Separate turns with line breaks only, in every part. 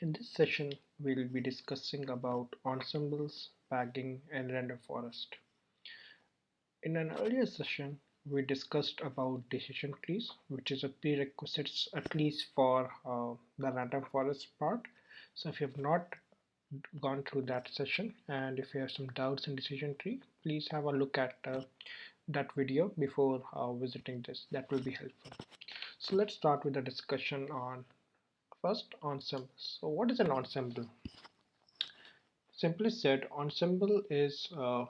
In this session, we'll be discussing about ensembles, bagging, and random forest. In an earlier session, we discussed about decision trees, which is a prerequisite at least for the random forest part. So if you have not gone through that session and if you have some doubts in decision tree, please have a look at that video before visiting this. That will be helpful. So let's start with the discussion on first ensembles. So what is an ensemble? Simply said, ensemble is a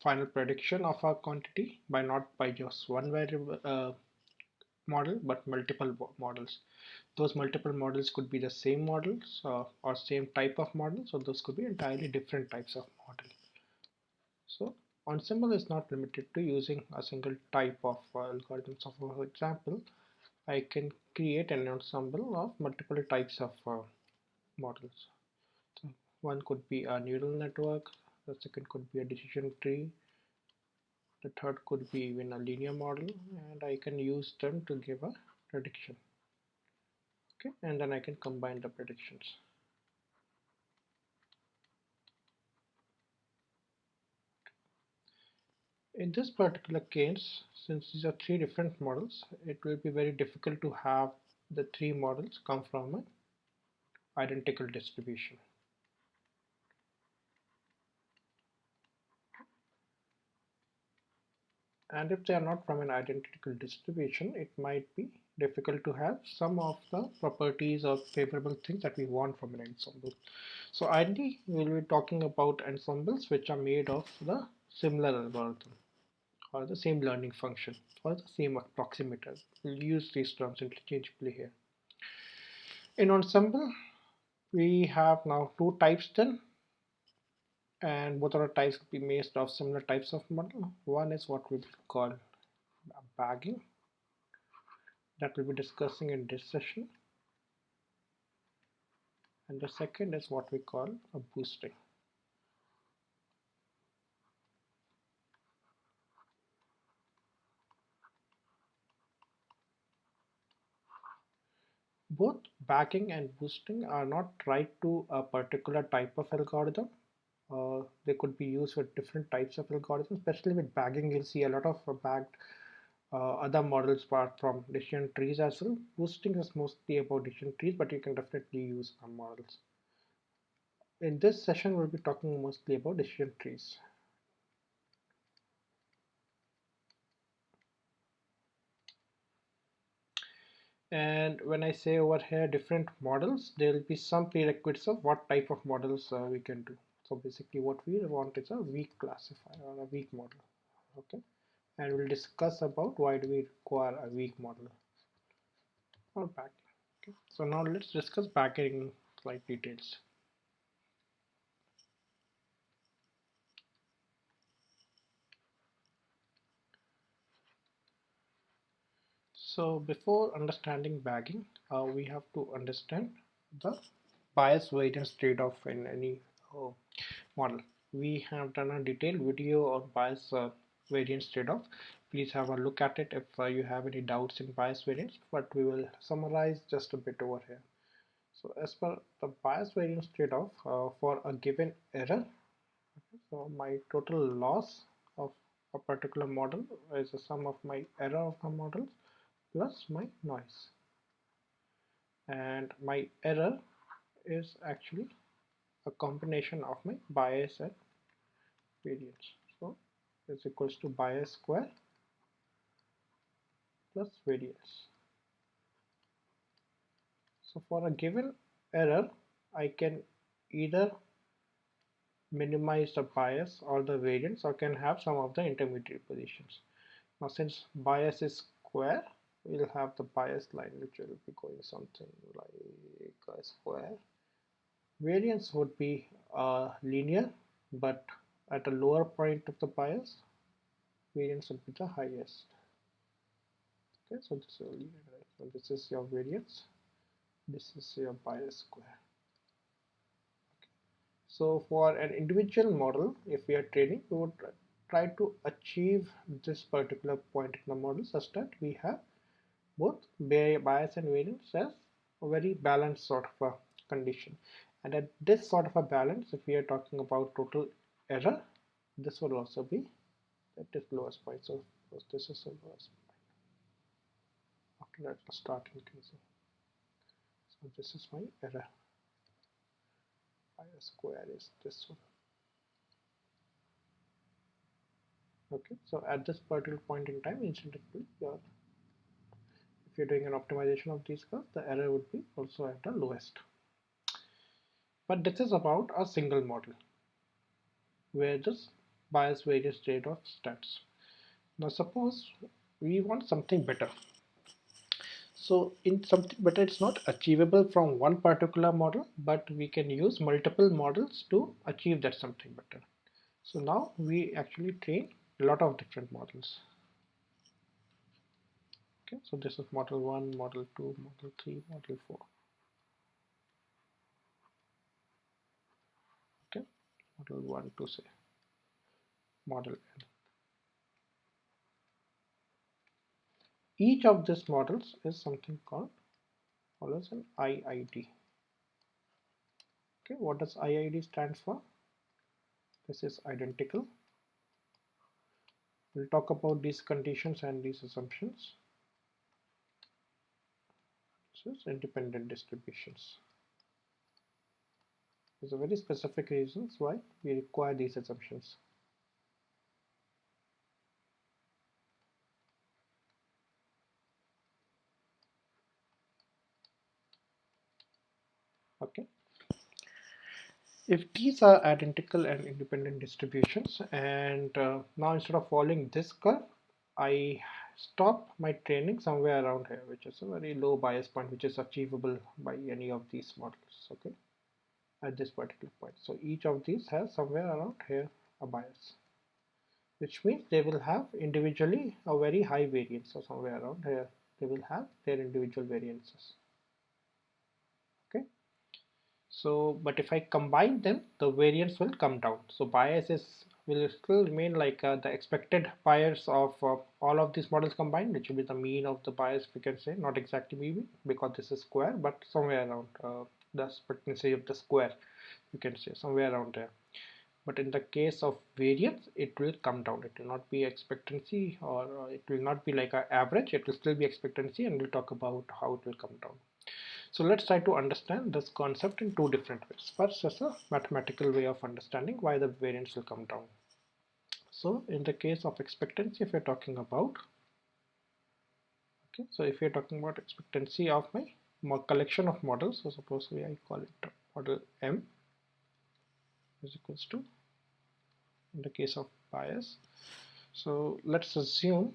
final prediction of a quantity by not by just one variable model but multiple models. Those multiple models could be the same models or same type of model, so those could be entirely different types of model. So ensemble is not limited to using a single type of algorithm. So for example, I can create an ensemble of multiple types of models. So one could be a neural network, the second could be a decision tree, the third could be even a linear model, and I can use them to give a prediction. Okay, and then I can combine the predictions. In this particular case, since these are three different models, it will be very difficult to have the three models come from an identical distribution. And if they are not from an identical distribution, it might be difficult to have some of the properties or favorable things that we want from an ensemble. So ideally, we will be talking about ensembles which are made of the similar algorithm or the same learning function or the same approximator. We'll use these terms interchangeably here. In ensemble, we have now two types then, and both of the types will be made of similar types of model. One is what we will call bagging, that we'll be discussing in this session, and the second is what we call a boosting. Both bagging and boosting are not tied to a particular type of algorithm. They could be used with different types of algorithms. Especially with bagging, you'll see a lot of bagged other models apart from decision trees as well. Boosting is mostly about decision trees, but you can definitely use some models. In this session, we'll be talking mostly about decision trees. And when I say over here different models, there will be some prerequisites of what type of models we can do. So basically what we want is a weak classifier or a weak model. Okay, and we'll discuss about why do we require a weak model or bagging. Okay, so now let's discuss bagging in slight details. So before understanding bagging, we have to understand the bias variance trade-off in any model. We have done a detailed video on bias variance trade-off. Please have a look at it if you have any doubts in bias variance, but we will summarize just a bit over here. So as per the bias variance trade-off for a given error, so my total loss of a particular model is the sum of my error of the models plus my noise, and my error is actually a combination of my bias and variance. So is equals to bias square plus variance. So for a given error, I can either minimize the bias or the variance, or can have some of the intermediate positions. Now since bias is square, we'll have the bias line which will be going something like a square. Variance would be linear, but at a lower point of the bias, variance would be the highest. Okay, so this is linear, right? So this is your variance, this is your bias square. Okay. So for an individual model, if we are training, we would try to achieve this particular point in the model such that we have both bias and variance as a very balanced sort of a condition. And at this sort of a balance, if we are talking about total error, this will also be at its lowest point. So this is the lowest point. After that, I'll start increasing. So this is my error. Pi square is this one. Okay, so at this particular point in time, instantly if you're doing an optimization of these curves, the error would be also at the lowest. But this is about a single model where this bias variance trade-off starts. Now suppose we want something better. So in something better, it's not achievable from one particular model, but we can use multiple models to achieve that something better. So now we actually train a lot of different models. Okay, so this is model 1, model 2, model 3, model 4. Okay, model 1 to say model N. Each of these models is something called follows an IID. Okay, what does IID stand for? This is identical. We'll talk about these conditions and these assumptions. This is independent distributions. There's a very specific reasons why we require these assumptions. Okay. If these are identical and independent distributions, and now instead of following this curve, I stop my training somewhere around here, which is a very low bias point, which is achievable by any of these models. Okay, at this particular point. So each of these has somewhere around here a bias, which means they will have individually a very high variance. So somewhere around here they will have their individual variances. Okay. So, but if I combine them, the variance will come down. So biases will still remain like the expected bias of all of these models combined, which will be the mean of the bias, we can say, not exactly mean because this is square, but somewhere around the expectancy of the square, you can say somewhere around there. But in the case of variance, it will come down. It will not be expectancy, or it will not be like an average. It will still be expectancy, and we'll talk about how it will come down. So let's try to understand this concept in two different ways. First, as a mathematical way of understanding why the variance will come down. So in the case of expectancy, if you're talking about, okay, so if you're talking about expectancy of my collection of models, so suppose I call it model M is equals to, in the case of bias, so let's assume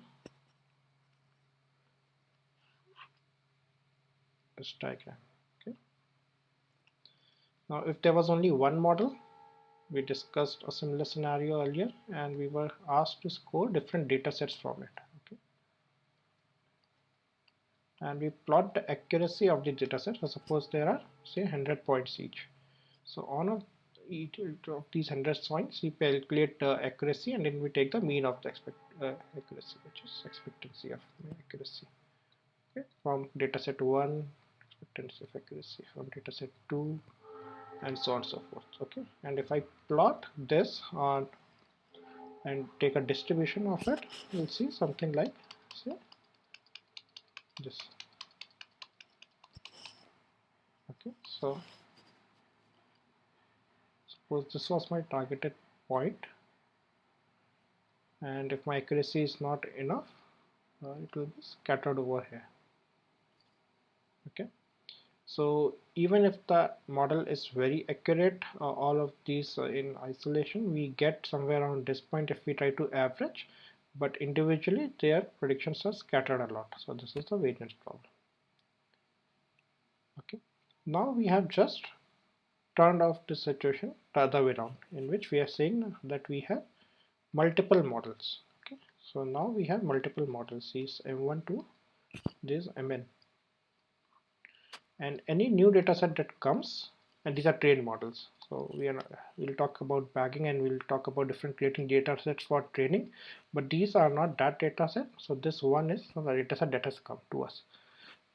this diagram. Okay, now if there was only one model, we discussed a similar scenario earlier and we were asked to score different data sets from it. Okay, and we plot the accuracy of the data set. So suppose there are say 100 points each. So on each of these 100 points we calculate the accuracy, and then we take the mean of the accuracy, which is expectancy of accuracy. Okay, from data set 1, expectancy of accuracy from data set 2, and so on and so forth. Okay, and if I plot this on and take a distribution of it, you'll see something like say this. Okay, so suppose this was my targeted point, and if my accuracy is not enough, it will be scattered over here. Okay, so even if the model is very accurate, all of these in isolation, we get somewhere around this point if we try to average, but individually their predictions are scattered a lot. So this is the variance problem. Okay, now we have just turned off the situation the other way around, in which we are saying that we have multiple models. Okay, so now we have multiple models. These M1 to this Mn, and any new data set that comes, and these are trained models. So we'll talk about bagging and we'll talk about different creating data sets for training, but these are not that data set. So this one is the data set that has come to us.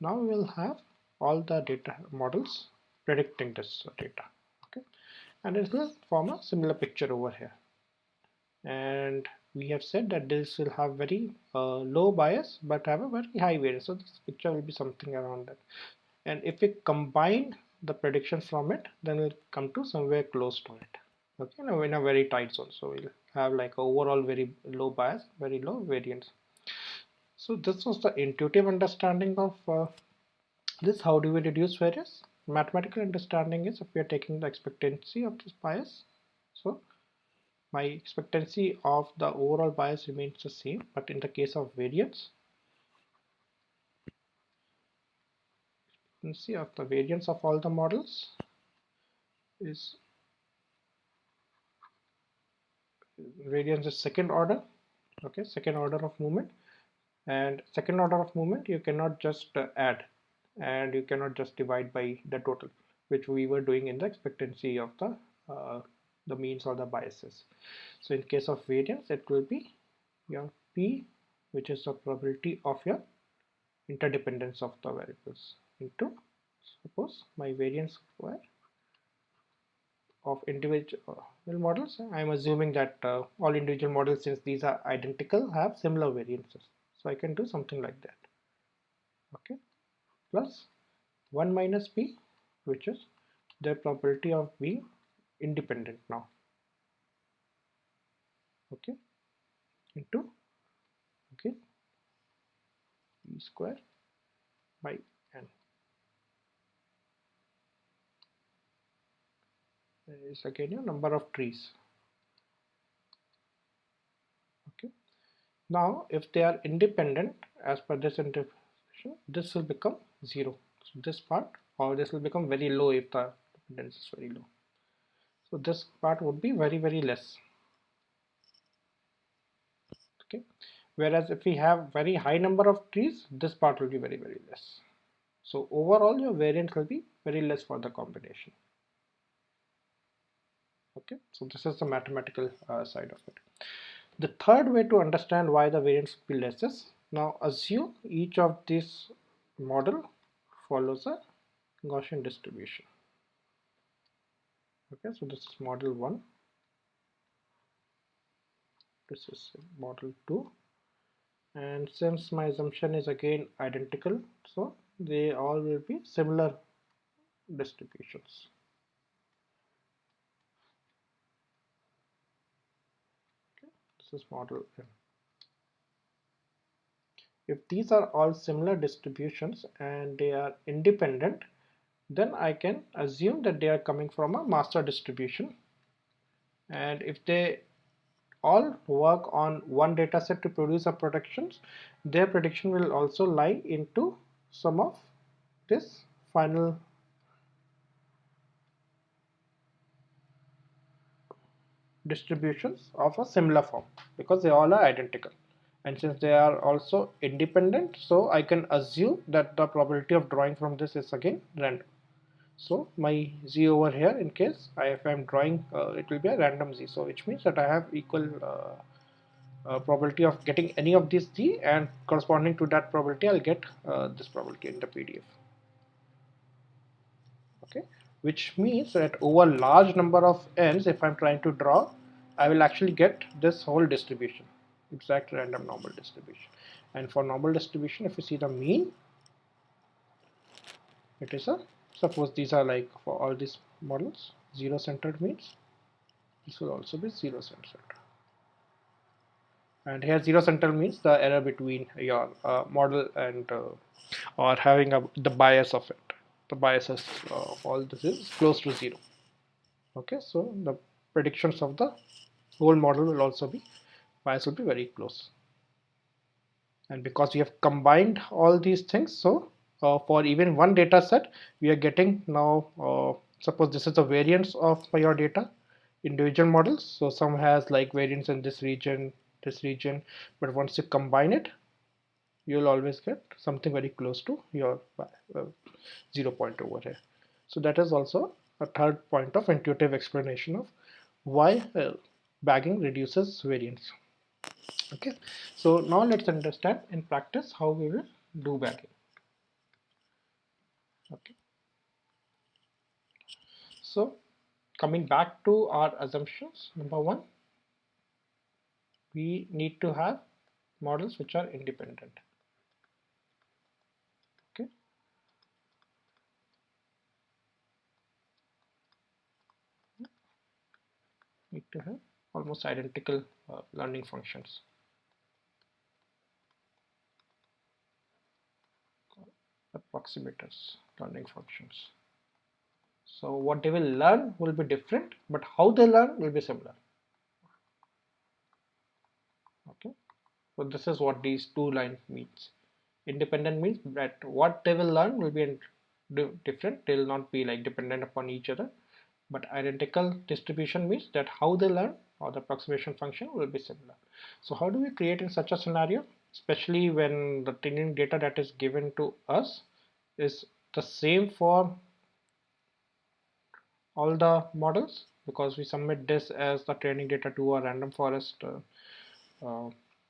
Now we will have all the data models predicting this data. Okay, and it will form a similar picture over here. And we have said that this will have very low bias but have a very high variance. So this picture will be something around that. And if we combine the predictions from it, then we'll come to somewhere close to it. Okay, now in a very tight zone. So we'll have like overall very low bias, very low variance. So this was the intuitive understanding of this. How do we reduce variance? Mathematical understanding is if we are taking the expectancy of this bias. So my expectancy of the overall bias remains the same, but in the case of variance, expectancy of the variance of all the models is variance is second order. Okay, second order of movement, and second order of movement you cannot just add, and you cannot just divide by the total, which we were doing in the expectancy of the means or the biases. So in case of variance, it will be your p, which is the probability of your interdependence of the variables, into, suppose my variance square of individual models. I am assuming that all individual models, since these are identical, have similar variances. So I can do something like that. Okay, plus 1 minus p, which is their probability of being independent now. Okay, into, okay, p square by n is again your number of trees. Okay, now if they are independent as per this interpretation, this will become 0. So this part, or this will become very low if the dependence is very low. So this part would be very less. Okay, whereas if we have very high number of trees, this part will be very less. So overall your variance will be very less for the combination. Okay, so this is the mathematical side of it. The third way to understand why the variance will be less is, now assume each of these model follows a Gaussian distribution. Okay, so this is model 1, this is model 2, and since my assumption is again identical, so they all will be similar distributions. Okay, this is model N. If these are all similar distributions and they are independent, then I can assume that they are coming from a master distribution. And if they all work on one data set to produce a predictions, their prediction will also lie into some of this final distributions of a similar form, because they all are identical. And since they are also independent, so I can assume that the probability of drawing from this is again random. So my z over here, in case if I'm drawing, it will be a random z, so which means that I have equal probability of getting any of these z, and corresponding to that probability I'll get this probability in the PDF. Okay, which means that over large number of n's, if I'm trying to draw, I will actually get this whole distribution, exact random normal distribution. And for normal distribution, if you see the mean, it is a, suppose these are like for all these models, zero centered means this will also be zero centered. And here zero centered means the error between your model and or having the bias of it. The biases of all this is close to zero. Okay, so the predictions of the whole model will also be, bias will be very close. And because we have combined all these things, so for even one data set, we are getting now, suppose this is the variance of your data, individual models. So some has like variance in this region, but once you combine it, you'll always get something very close to your 0 point over here. So that is also a third point of intuitive explanation of why bagging reduces variance. Okay, so now let's understand in practice how we will do bagging. Okay, So coming back to our assumptions, number one, we need to have models which are independent. Okay, need to have almost identical learning functions. Approximators, learning functions. So what they will learn will be different, but how they learn will be similar. Okay, so this is what these two lines means. Independent means that what they will learn will be different. They will not be like dependent upon each other. But identical distribution means that how they learn or the approximation function will be similar. So how do we create in such a scenario, especially when the training data that is given to us is the same for all the models, because we submit this as the training data to a random forest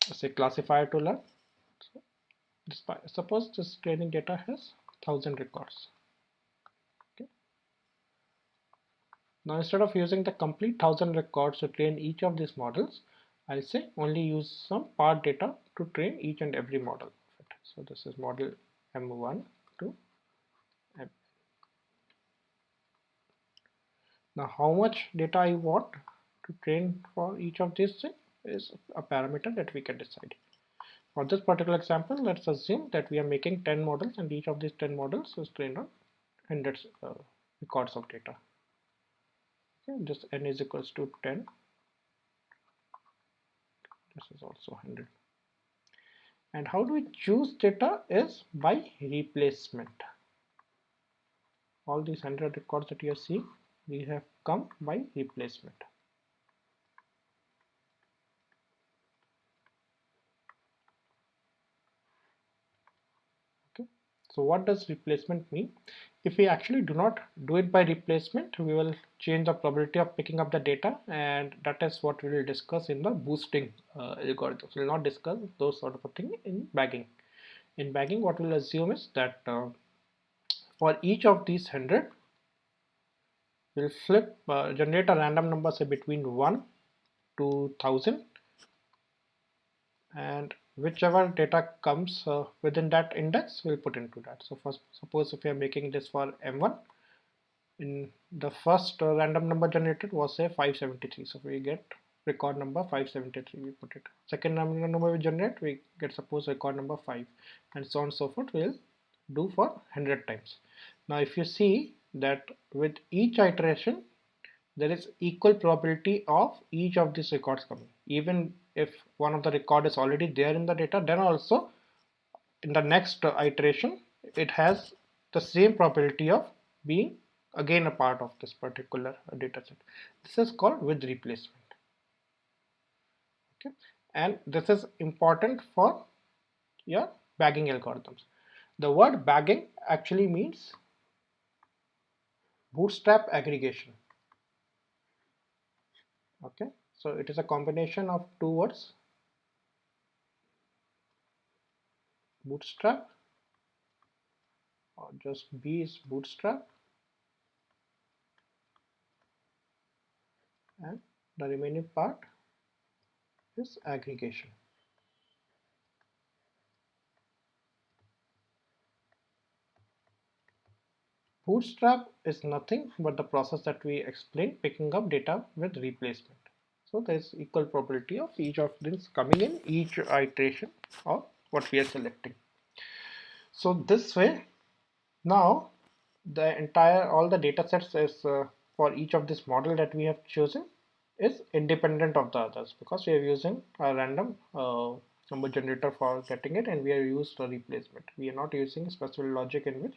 say classifier to learn. So suppose this training data has 1000 records. Okay. Now instead of using the complete 1000 records to train each of these models, I'll say only use some part data to train each and every model. So this is model M1 to M. Now how much data I want to train for each of these things is a parameter that we can decide. For this particular example, let's assume that we are making 10 models and each of these 10 models is trained on hundreds records of data. Okay, this n is equals to 10. This is also 100. And how do we choose data is by replacement. All these 100 records that you are seeing, we have come by replacement. Okay, so what does replacement mean? If we actually do not do it by replacement, we will change the probability of picking up the data, and that is what we will discuss in the boosting algorithms. We will not discuss those sort of a thing in bagging. In bagging, what we'll assume is that for each of these 100, we'll generate a random number, say between 1 to 1000, and whichever data comes within that index we'll put into that. So first, suppose if we are making this for M1, in the first random number generated was say 573, so we get record number 573, we put it. Second random number we generate, we get suppose record number 5, and so on and so forth we'll do for 100 times. Now if you see that with each iteration there is equal probability of each of these records coming. Even if one of the record is already there in the data, then also in the next iteration it has the same probability of being again a part of this particular data set. This is called with replacement. Okay, and this is important for your bagging algorithms. The word bagging actually means bootstrap aggregation. Okay, so it is a combination of two words, bootstrap, or just B is bootstrap, and the remaining part is aggregation. Bootstrap is nothing but the process that we explained, picking up data with replacement. So there is equal probability of each of these coming in each iteration of what we are selecting. So this way, now the entire all the data sets is for each of this model that we have chosen is independent of the others, because we are using a random number generator for getting it, and we are used a replacement. We are not using special logic in which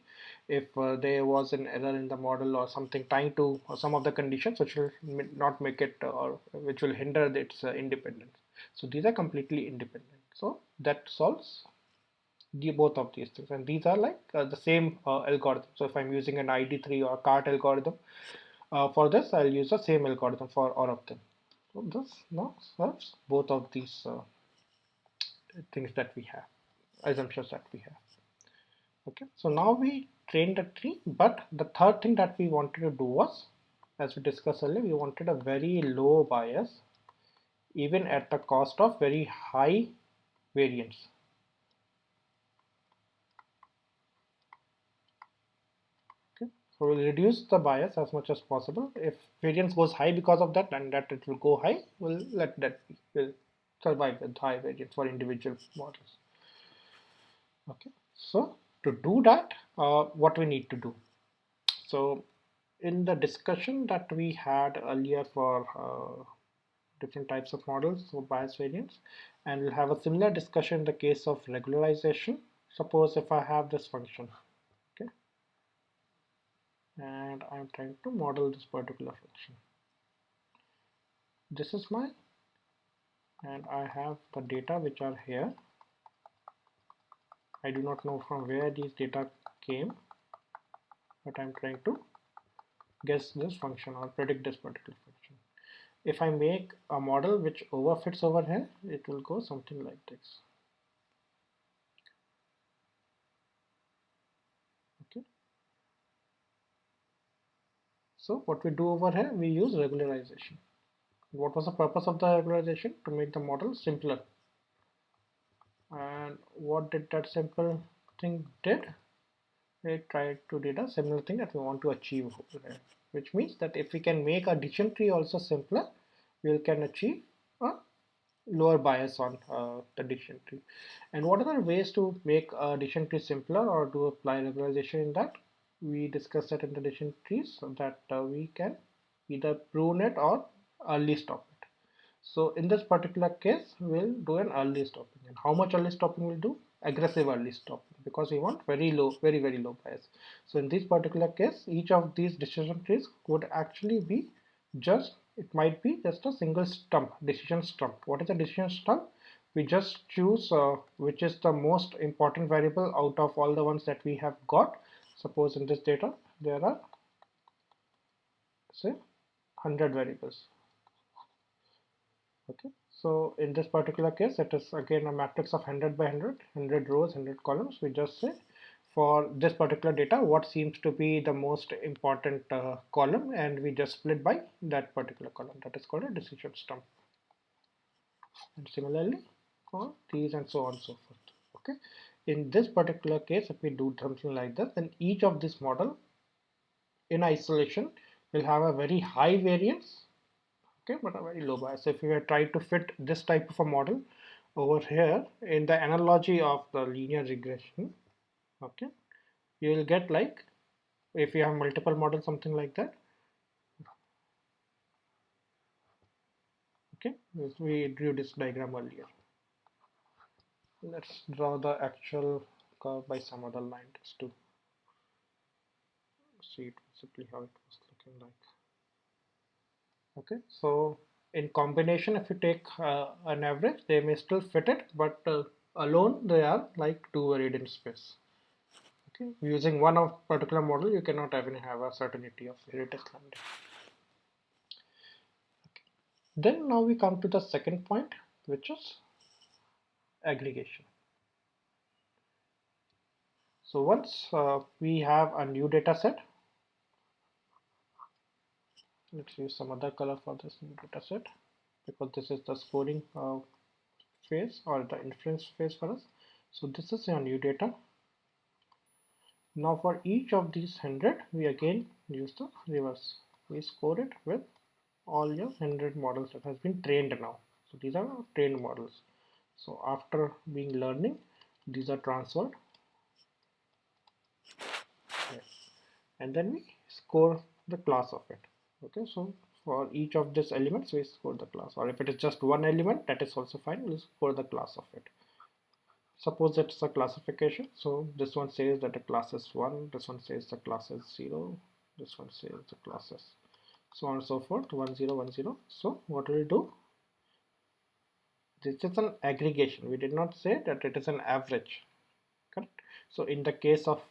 if there was an error in the model or something tying to some of the conditions which will not make it or which will hinder its independence. So these are completely independent. So that solves both of these things, and these are like the same algorithm. So if I'm using an ID3 or CART algorithm, for this I'll use the same algorithm for all of them. So this now serves both of these things that we have, assumptions that we have. Okay, so now we trained the tree, but the third thing that we wanted to do was as we discussed earlier, we wanted a very low bias even at the cost of very high variance. Okay, so we'll reduce the bias as much as possible. If variance goes high because of that, and that it will go high, we'll let that be. We'll survive with high variance for individual models. Okay, so to do that, what we need to do? So in the discussion that we had earlier for different types of models, so bias variance, and we'll have a similar discussion in the case of regularization. Suppose if I have this function, okay, and I'm trying to model this particular function. This is my, and I have the data which are here. I do not know from where these data came, but I'm trying to guess this function or predict this particular function. If I make a model which overfits over here, it will go something like this. Okay. So what we do over here, we use regularization. What was the purpose of the regularization? To make the model simpler. And what did that simple thing did? It tried to do a similar thing that we want to achieve over here, which means that if we can make a decision tree also simpler, we can achieve a lower bias on the decision tree. And what are the ways to make a decision tree simpler or to apply regularization in that? We discussed that in the decision trees, so that we can either prune it or early stop it. So in this particular case, we'll do an early stopping. And how much early stopping we'll do? Aggressive early stopping, because we want very low, very low bias. So in this particular case, each of these decision trees would actually be just, it might be just a single stump, decision stump. What is a decision stump? We just choose which is the most important variable out of all the ones that we have got. Suppose in this data, there are, say, 100 variables. Okay, so in this particular case, it is again a matrix of 100 by 100, 100 rows, 100 columns. We just say for this particular data, what seems to be the most important column, and we just split by that particular column. That is called a decision stump. And similarly for these and so on and so forth. Okay, in this particular case, if we do something like this, then each of this model in isolation will have a very high variance, okay, but a very low bias. So if you were trying to fit this type of a model over here in the analogy of the linear regression, okay, you will get like, if you have multiple models, something like that. Okay, we drew this diagram earlier. Let's draw the actual curve by some other line just to see it simply how it was looking like. Okay, so in combination, if you take an average, they may still fit it, but alone they are like two varied in space. Okay, using one of particular model, you cannot even have a certainty of variance landing. Okay. Then now we come to the second point, which is aggregation. So once we have a new data set, let's use some other color for this new data set, because this is the scoring phase or the inference phase for us. So this is your new data. Now for each of these 100, we again use the reverse. We score it with all your 100 models that has been trained now. So these are trained models. So after being learning, these are transferred. Yes. And then we score the class of it. Okay, so for each of these elements, we score the class. Or if it is just one element, that is also fine. We'll score the class of it. Suppose it's a classification. So this one says that the class is 1, this one says the class is 0, this one says the class is so on and so forth, 1 0 1 0. So what we'll do, this is an aggregation. We did not say that it is an average, correct? So in the case of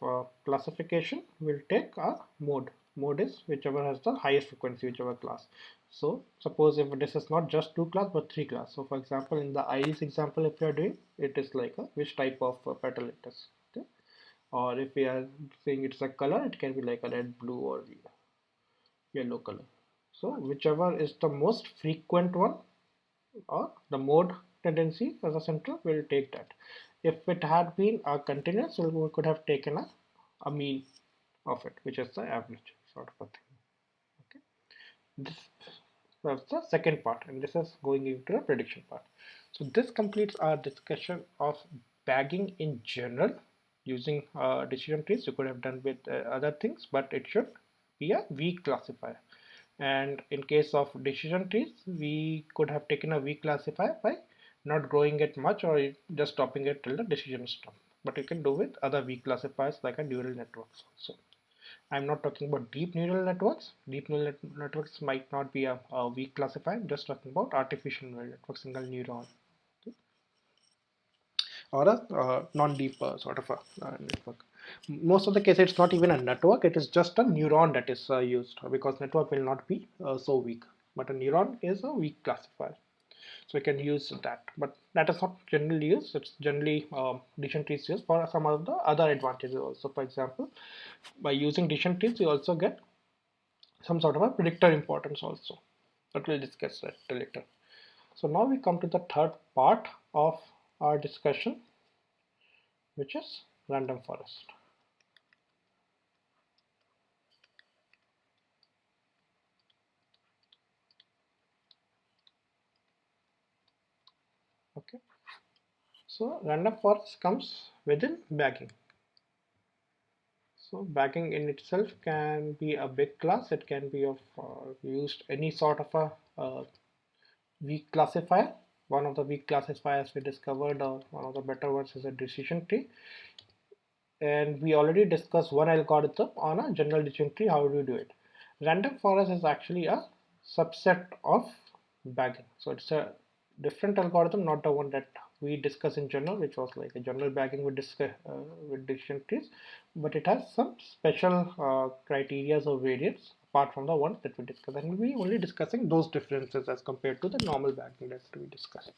classification, we'll take a mode. Mode is whichever has the highest frequency, whichever class. So suppose if this is not just 2 class but 3 class. So for example, in the iris example, if you are doing, it is like a which type of petal it is. Okay? Or if we are saying it's a color, it can be like a red, blue, or yellow color. So whichever is the most frequent one or the mode tendency as a central, will take that. If it had been a continuous, we could have taken a mean of it, which is the average sort of a thing. Okay, this was the second part, and this is going into the prediction part. So this completes our discussion of bagging in general using decision trees. You could have done with other things, but it should be a weak classifier. And in case of decision trees, we could have taken a weak classifier by not growing it much or just stopping it till the decision stop. But you can do with other weak classifiers like a neural networks also. I'm not talking about deep neural networks. Deep neural networks might not be a weak classifier. I'm just talking about artificial neural network, single neuron, okay, or a non-deep sort of a network. Most of the case, it's not even a network. It is just a neuron that is used, because network will not be so weak. But a neuron is a weak classifier. So we can use that, but that is not generally used. It's generally decision trees used for some of the other advantages also. For example, by using decision trees, you also get some sort of a predictor importance also, but we'll discuss that later. So now we come to the third part of our discussion, which is random forest. Okay, so random forest comes within bagging. So bagging in itself can be a big class. It can be of used any sort of a weak classifier. One of the weak classifiers we discovered, or one of the better ones, is a decision tree. And we already discussed one algorithm on a general decision tree. How do you do it? Random forest is actually a subset of bagging. So it's a different algorithm, not the one that we discuss in general, which was like a general bagging with decision trees, but it has some special criteria or variants apart from the ones that we discussed, and we'll be only discussing those differences as compared to the normal bagging that we discussed.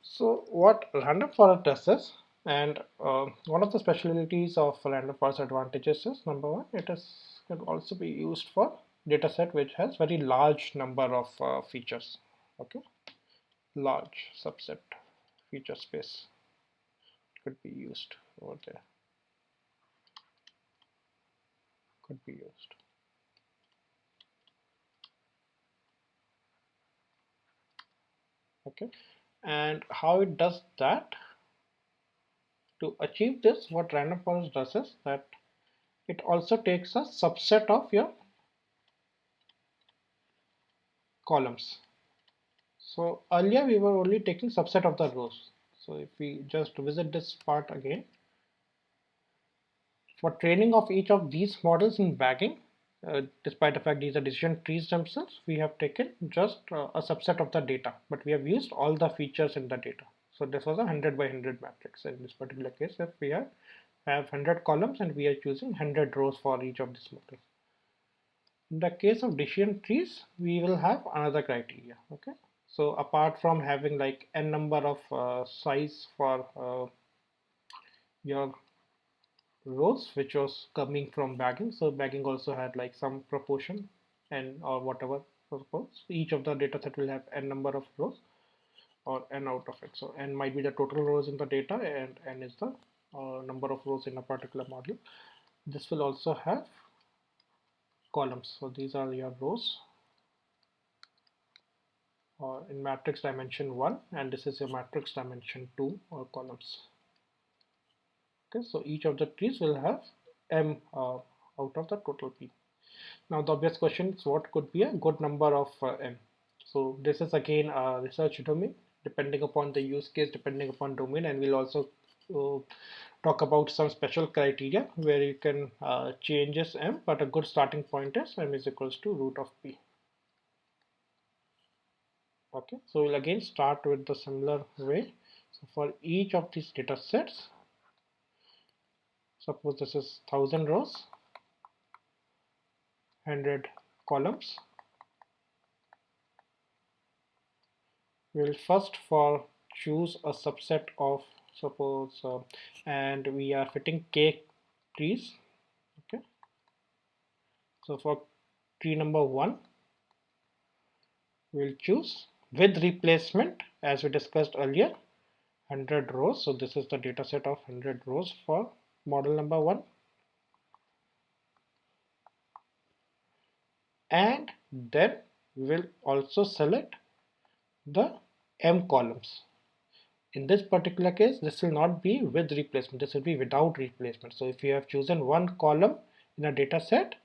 So what random forest does is, and one of the specialties of random forest advantages is, number one, it is can also be used for data set which has very large number of features. Okay, large subset feature space could be used over there, could be used. Okay, and how it does that? To achieve this, what random forest does is that it also takes a subset of your columns. So earlier we were only taking subset of the rows. So if we just visit this part again, for training of each of these models in bagging, despite the fact these are decision trees themselves, we have taken just a subset of the data, but we have used all the features in the data. So this was a 100 by 100 matrix. In this particular case, if we have 100 columns and we are choosing 100 rows for each of these models. In the case of decision trees, we will have another criteria. Okay, so apart from having like n number of size for your rows, which was coming from bagging, so bagging also had like some proportion n or whatever. Suppose each of the data set will have n number of rows or n out of it. So n might be the total rows in the data, and n is the number of rows in a particular module. This will also have columns. So these are your rows, or in matrix dimension 1, and this is your matrix dimension 2, or columns. Okay, so each of the trees will have m out of the total p. Now the obvious question is, what could be a good number of m? So this is again a research domain, depending upon the use case, depending upon domain, and we'll also talk about some special criteria where you can changes m, but a good starting point is m is equals to root of p. Okay, so we'll again start with the similar way. So for each of these data sets, suppose this is 1000 rows, 100 columns. We'll first for choose a subset of, suppose and we are fitting k trees. Okay, so for tree number 1, we'll choose with replacement as we discussed earlier 100 rows. So this is the data set of 100 rows for model number 1. And then we'll also select the M columns. In this particular case, this will not be with replacement, this will be without replacement. So if you have chosen one column in a data set,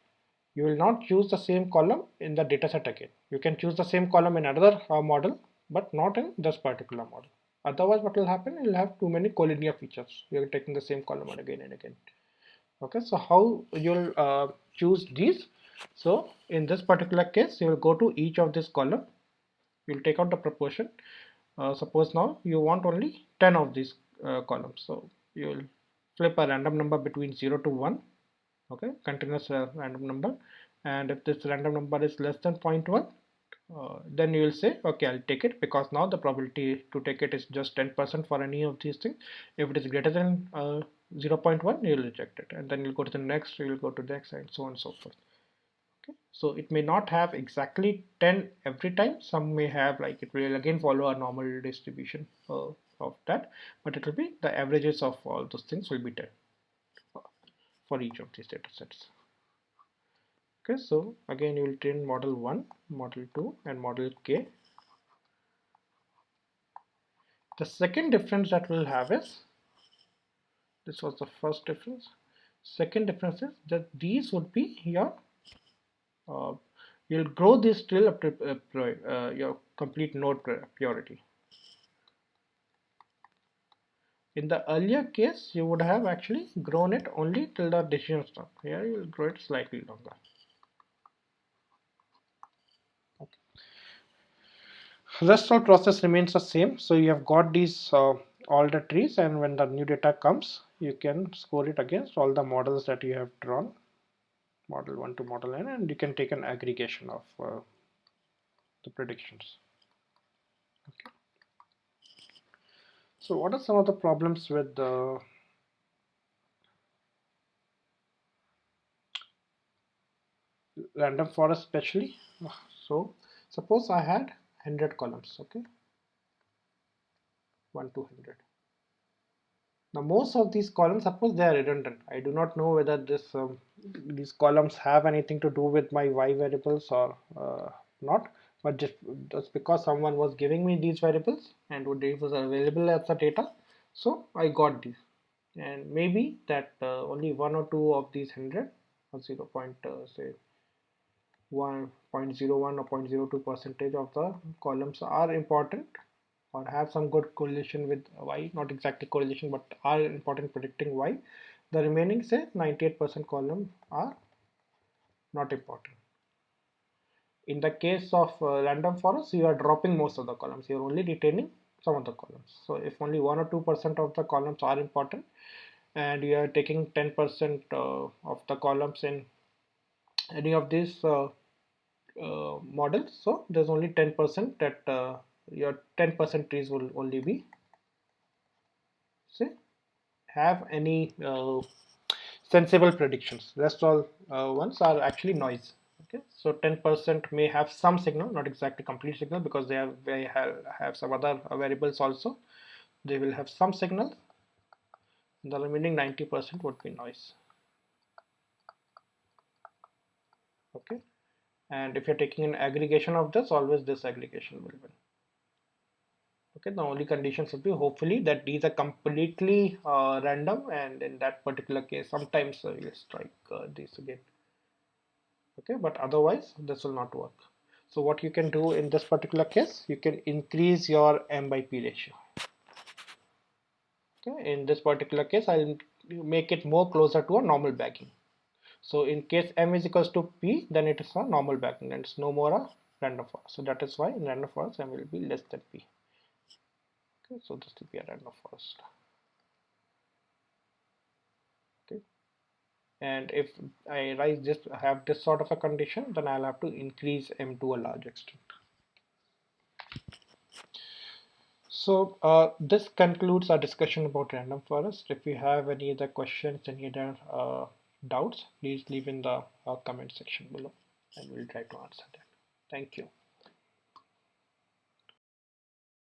you will not choose the same column in the data set again. You can choose the same column in another model, but not in this particular model. Otherwise, what will happen? You'll have too many collinear features. You're taking the same column again and again. Okay, so how you'll choose these? So in this particular case, you will go to each of this column. You'll take out the proportion. Suppose now you want only 10 of these columns. So you will flip a random number between 0 to 1. Okay, continuous random number. And if this random number is less than 0.1, then you will say, okay, I'll take it, because now the probability to take it is just 10% for any of these things. If it is greater than 0.1, you will reject it, and then you'll go to the next, you will go to the next, and so on and so forth. Okay, so it may not have exactly 10 every time. Some may have, like, it will again follow a normal distribution of that, but it will be the averages of all those things will be 10 for each of these data sets. Okay, so again you will train model 1, model 2, and model K. The second difference that we'll have is, this was the first difference. Second difference is that these would be your, you'll grow this till up to your complete node purity. In the earlier case, you would have actually grown it only till the decision stop. Here you will grow it slightly longer. Okay. Rest of process remains the same. So you have got these all the trees, and when the new data comes, you can score it against all the models that you have drawn, model 1 to model n, and you can take an aggregation of the predictions. Okay. So what are some of the problems with the random forest especially? So suppose I had 100 columns, okay, 1 to 100. Now most of these columns, suppose they are redundant. I do not know whether these columns have anything to do with my y variables or not, but just because someone was giving me these variables and these was available as the data, so I got these. And maybe that only 1 or 2 of these 100 or 0. Say 1.01 or 0.02% of the columns are important or have some good correlation with y, not exactly correlation, but are important predicting y. The remaining, say 98% column, are not important. In the case of random forest, you are dropping most of the columns, you are only retaining some of the columns. So if only 1 or 2% of the columns are important and you are taking 10% of the columns in any of these models, so there's only 10% that your 10% trees will only be, say, have any sensible predictions. Rest all ones are actually noise. Okay, so 10% may have some signal, not exactly complete signal, because they have some other variables also. They will have some signal. The remaining 90% would be noise. Okay, and if you're taking an aggregation of this, always this aggregation will win. Okay, the only condition should be hopefully that these are completely random, and in that particular case sometimes you'll strike these again. Okay, but otherwise this will not work. So what you can do in this particular case, you can increase your m by p ratio. Okay, in this particular case I'll make it more closer to a normal bagging. So in case m is equals to p, then it is a normal bagging and it's no more a random forest. So that is why in random forest m will be less than p. Okay, so this will be a random forest. Okay, and if I have this sort of a condition, then I'll have to increase m to a large extent. So this concludes our discussion about random forest. If you have any other questions, any other doubts, please leave in the comment section below. and we'll try to answer that. Thank you.